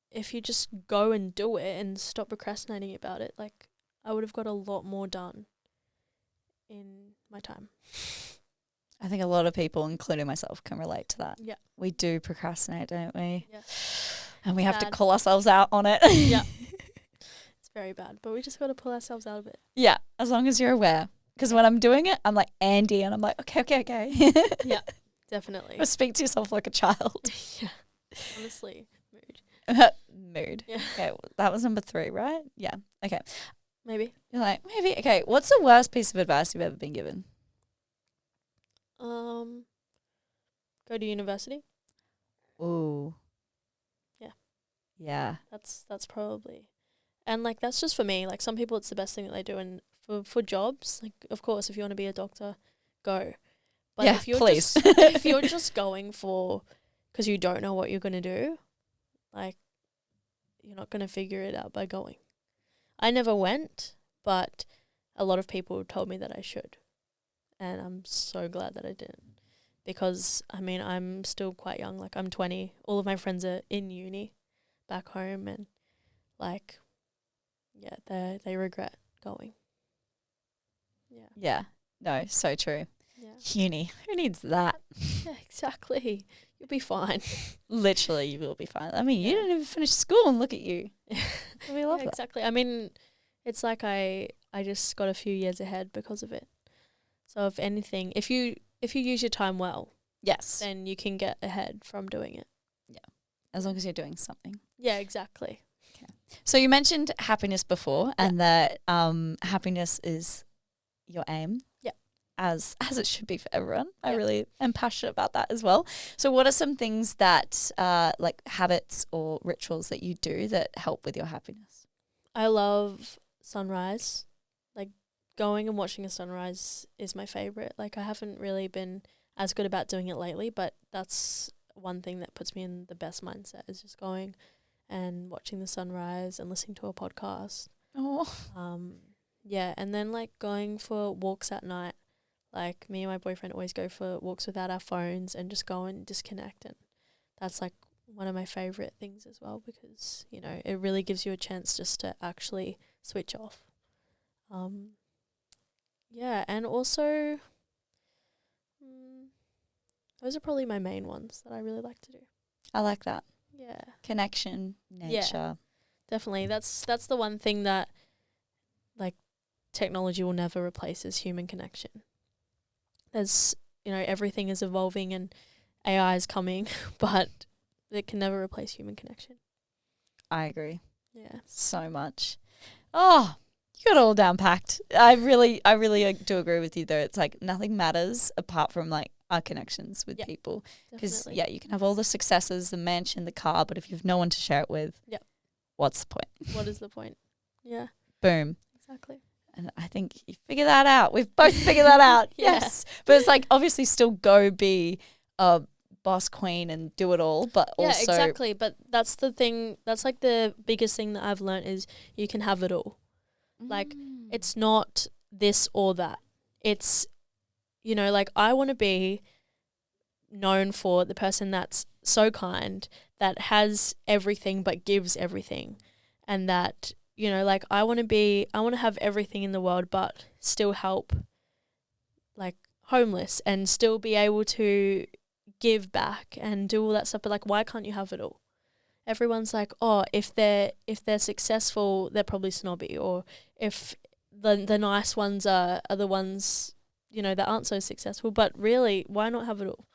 if you just go and do it and stop procrastinating about it, like I would have got a lot more done in my time. I think a lot of people, including myself, can relate to that. Yeah. We do procrastinate, don't we? Yeah. And we have to Bad. call ourselves out on it. Yeah. It's very bad, but we just got to pull ourselves out of it. Yeah, as long as you're aware. Because when I'm doing it, I'm like Andy, and I'm like, okay. Yeah, definitely. Or speak to yourself like a child. Yeah, honestly, Mood. Yeah. Okay, that was number 3, right? Yeah. Okay. Maybe. You're like, maybe. Okay, what's the worst piece of advice you've ever been given? Go to university. Ooh. Yeah. Yeah. That's probably, and like that's just for me. Like some people, it's the best thing that they do, and for jobs, like of course, if you want to be a doctor, go. But yeah, if you're please. if you're just going for because you don't know what you're gonna do, like you're not gonna figure it out by going. I never went, but a lot of people told me that I should, and I'm so glad that I didn't. Because, I mean, I'm still quite young. Like, I'm 20. All of my friends are in uni back home. And, like, yeah, they regret going. Yeah. Yeah. No, so true. Yeah. Uni. Who needs that? Yeah, exactly. You'll be fine. Literally, you will be fine. I mean, you didn't even finish school and look at you. We love that. Exactly. I mean, it's like I just got a few years ahead because of it. So, if anything, if you use your time well, Yes. then you can get ahead from doing it. Yeah. As long as you're doing something. Yeah, exactly. Okay. So you mentioned happiness before, and that happiness is your aim. Yeah. As it should be for everyone. I really am passionate about that as well. So what are some things that like habits or rituals that you do that help with your happiness? I love sunrise. Like going and watching a sunrise is my favorite. Like I haven't really been as good about doing it lately, but that's one thing that puts me in the best mindset is just going and watching the sunrise and listening to a podcast. Oh. Yeah, and then like going for walks at night. Like me and my boyfriend always go for walks without our phones and just go and disconnect, and that's like one of my favorite things as well because, you know, it really gives you a chance just to actually switch off. Yeah, and also those are probably my main ones that I really like to do. I like that. Yeah. Connection, nature. Yeah, definitely. That's the one thing that like technology will never replace is human connection. There's, you know, everything is evolving and AI is coming, but it can never replace human connection. I agree. Yeah. So much. Oh, you got it all down packed. I really do agree with you though. It's like nothing matters apart from like our connections with people. Because you can have all the successes, the mansion, the car, but if you've no one to share it with, what's the point? What is the point? Yeah. Boom. Exactly. And I think you figure that out. We've both figured that out. Yes. But it's like obviously still go be a boss queen and do it all, but also exactly. But that's the thing. That's like the biggest thing that I've learned is you can have it all. Like it's not this or that. It's, you know, like I want to be known for the person that's so kind, that has everything but gives everything, and that, you know, like I want to have everything in the world but still help like homeless and still be able to give back and do all that stuff. But like, why can't you have it all? Everyone's like, oh, if they're successful, they're probably snobby, or if the nice ones are the ones, that aren't so successful. But really, why not have it all?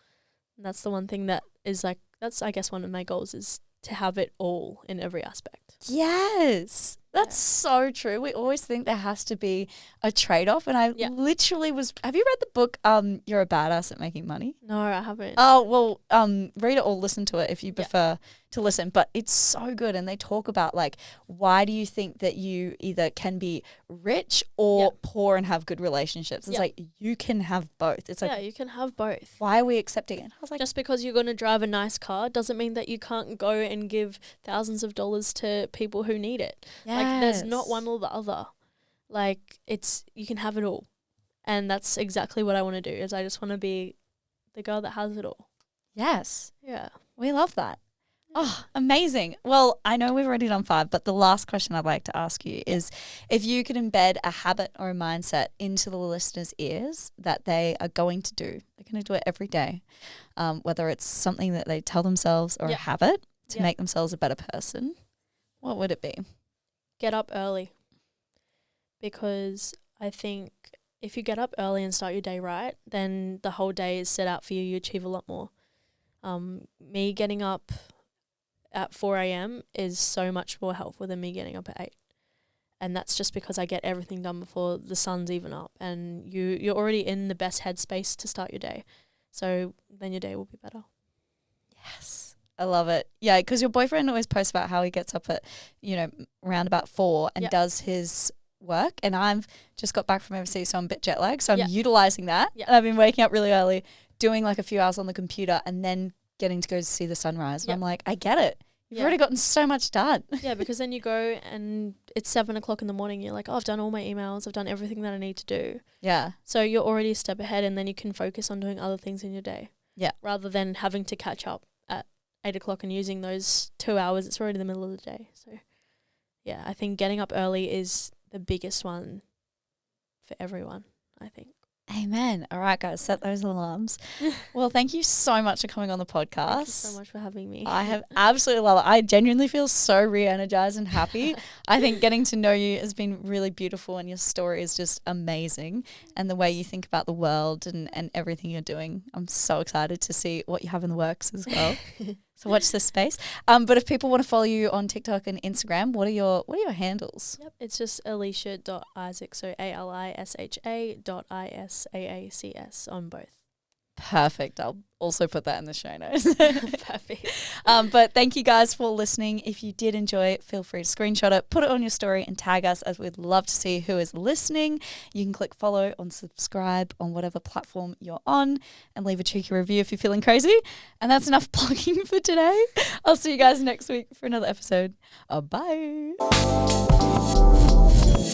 And that's the one thing that is like, that's, I guess, one of my goals is to have it all in every aspect. Yes. That's so true. We always think there has to be a trade-off. And I literally have you read the book, You're a Badass at Making Money? No, I haven't. Oh, well, read it or listen to it if you prefer to listen. But it's so good. And they talk about like, why do you think that you either can be rich or poor and have good relationships? It's like, you can have both. It's like, you can have both. why are we accepting it? And I was like, just because you're going to drive a nice car doesn't mean that you can't go and give thousands of dollars to people who need it. Like, there's not one or the other. Like, you can have it all. And that's exactly what I want to do, is I just want to be the girl that has it all. Yes. Yeah. We love that. Oh, amazing. Well, I know we've already done 5, but the last question I'd like to ask you is, if you could embed a habit or a mindset into the listeners' ears that they are going to do, they're going to do it every day, whether it's something that they tell themselves or a habit to make themselves a better person, what would it be? Get up early. Because I think if you get up early and start your day right, then the whole day is set out for you. You achieve a lot more. Me getting up at 4 a.m. is so much more helpful than me getting up at 8. And that's just because I get everything done before the sun's even up, and you're already in the best headspace to start your day. So then your day will be better. Yes. I love it. Yeah, because your boyfriend always posts about how he gets up at, around about 4 and does his work. And I've just got back from overseas, so I'm a bit jet lagged. So I'm utilizing that. And I've been waking up really early, doing like a few hours on the computer, and then getting to go see the sunrise. And I'm like, I get it. You've already gotten so much done. Yeah, because then you go and it's 7 o'clock in the morning. You're like, oh, I've done all my emails. I've done everything that I need to do. Yeah. So you're already a step ahead, and then you can focus on doing other things in your day. Yeah. Rather than having to catch up at 8 o'clock and using those 2 hours. It's already the middle of the day. So, yeah, I think getting up early is the biggest one for everyone, I think. Amen. All right, guys, set those alarms. Well, thank you so much for coming on the podcast. Thank you so much for having me. I have absolutely loved it. I genuinely feel so re-energized and happy. I think getting to know you has been really beautiful, and your story is just amazing. And the way you think about the world and everything you're doing, I'm so excited to see what you have in the works as well. So watch this space. But if people want to follow you on TikTok and Instagram, what are your handles? Yep, it's just Alisha.Isaacs, so ALISHA.ISAACS on both. Perfect. I'll also put that in the show notes. Perfect. But thank you guys for listening. If you did enjoy it, feel free to screenshot it, put it on your story, and tag us, as we'd love to see who is listening. You can click follow and subscribe on whatever platform you're on, and leave a cheeky review if you're feeling crazy. And that's enough plugging for today. I'll see you guys next week for another episode. Bye.